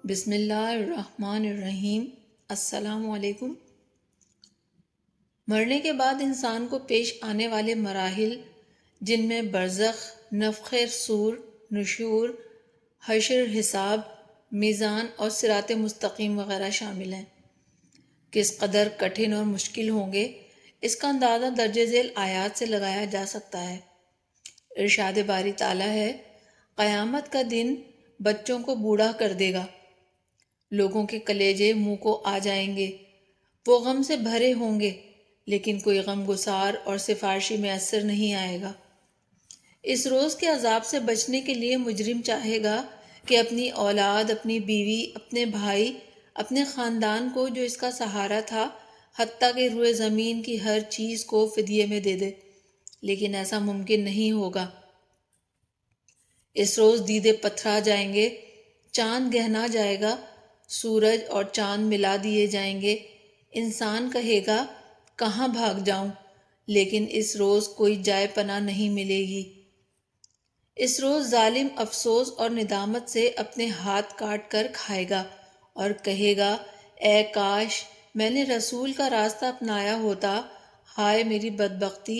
بسم اللہ الرحمن الرحیم۔ السلام علیکم۔ مرنے کے بعد انسان کو پیش آنے والے مراحل، جن میں برزخ، نفخ صور، نشور، حشر، حساب، میزان اور صراط مستقیم وغیرہ شامل ہیں، کس قدر کٹھن اور مشکل ہوں گے اس کا اندازہ درج ذیل آیات سے لگایا جا سکتا ہے۔ ارشاد باری تعالیٰ ہے، قیامت کا دن بچوں کو بوڑھا کر دے گا، لوگوں کے کلیجے منہ کو آ جائیں گے، وہ غم سے بھرے ہوں گے لیکن کوئی غم گسار اور سفارشی میسر نہیں آئے گا۔ اس روز کے عذاب سے بچنے کے لیے مجرم چاہے گا کہ اپنی اولاد، اپنی بیوی، اپنے بھائی، اپنے خاندان کو جو اس کا سہارا تھا، حتیٰ کہ روئے زمین کی ہر چیز کو فدیے میں دے دے، لیکن ایسا ممکن نہیں ہوگا۔ اس روز دیدے پتھرا جائیں گے، چاند گہنا جائے گا، سورج اور چاند ملا دیے جائیں گے۔ انسان کہے گا کہاں بھاگ جاؤں، لیکن اس روز کوئی جائے پناہ نہیں ملے گی۔ اس روز ظالم افسوس اور ندامت سے اپنے ہاتھ کاٹ کر کھائے گا اور کہے گا، اے کاش میں نے رسول کا راستہ اپنایا ہوتا، ہائے میری بدبختی،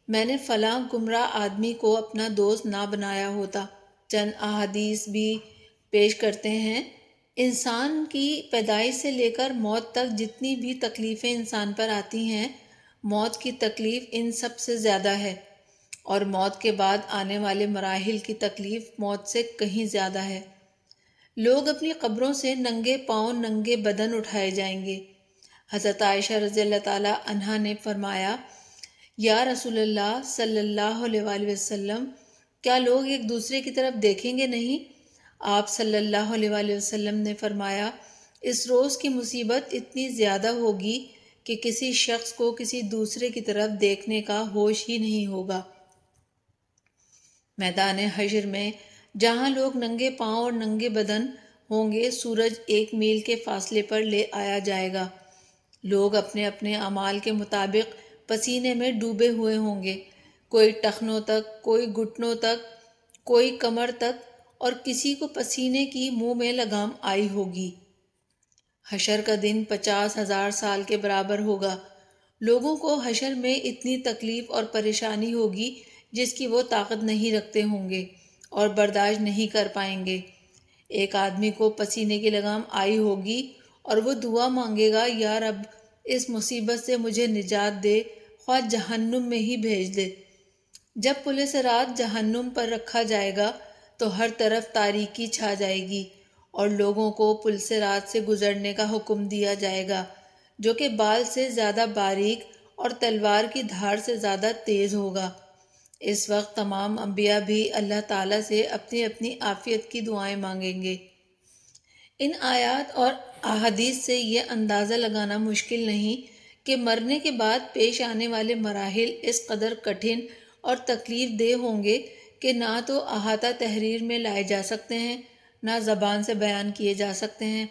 میں نے فلاں گمراہ آدمی کو اپنا دوست نہ بنایا ہوتا۔ چند احادیث بھی پیش کرتے ہیں، انسان کی پیدائش سے لے کر موت تک جتنی بھی تکلیفیں انسان پر آتی ہیں، موت کی تکلیف ان سب سے زیادہ ہے، اور موت کے بعد آنے والے مراحل کی تکلیف موت سے کہیں زیادہ ہے۔ لوگ اپنی قبروں سے ننگے پاؤں، ننگے بدن اٹھائے جائیں گے۔ حضرت عائشہ رضی اللہ تعالی عنہا نے فرمایا، یا رسول اللہ صلی اللہ علیہ وآلہ وسلم، کیا لوگ ایک دوسرے کی طرف دیکھیں گے نہیں؟ آپ صلی اللہ علیہ وآلہ وسلم نے فرمایا، اس روز کی مصیبت اتنی زیادہ ہوگی کہ کسی شخص کو کسی دوسرے کی طرف دیکھنے کا ہوش ہی نہیں ہوگا۔ میدان حشر میں جہاں لوگ ننگے پاؤں اور ننگے بدن ہوں گے، سورج 1 میل کے فاصلے پر لے آیا جائے گا۔ لوگ اپنے اپنے اعمال کے مطابق پسینے میں ڈوبے ہوئے ہوں گے، کوئی ٹخنوں تک، کوئی گھٹنوں تک، کوئی کمر تک، اور کسی کو پسینے کی منہ میں لگام آئی ہوگی۔ حشر کا دن 50,000 سال کے برابر ہوگا۔ لوگوں کو حشر میں اتنی تکلیف اور پریشانی ہوگی جس کی وہ طاقت نہیں رکھتے ہوں گے اور برداشت نہیں کر پائیں گے۔ ایک آدمی کو پسینے کی لگام آئی ہوگی اور وہ دعا مانگے گا، یا رب اس مصیبت سے مجھے نجات دے، خواہ جہنم میں ہی بھیج دے۔ جب پلِ صراط جہنم پر رکھا جائے گا تو ہر طرف تاریکی چھا جائے گی اور لوگوں کو پل صراط سے گزرنے کا حکم دیا جائے گا، جو کہ بال سے زیادہ باریک اور تلوار کی دھار سے زیادہ تیز ہوگا۔ اس وقت تمام انبیاء بھی اللہ تعالیٰ سے اپنی اپنی عافیت کی دعائیں مانگیں گے۔ ان آیات اور احادیث سے یہ اندازہ لگانا مشکل نہیں کہ مرنے کے بعد پیش آنے والے مراحل اس قدر کٹھن اور تکلیف دہ ہوں گے کہ نہ تو احاطہ تحریر میں لائے جا سکتے ہیں، نہ زبان سے بیان کیے جا سکتے ہیں۔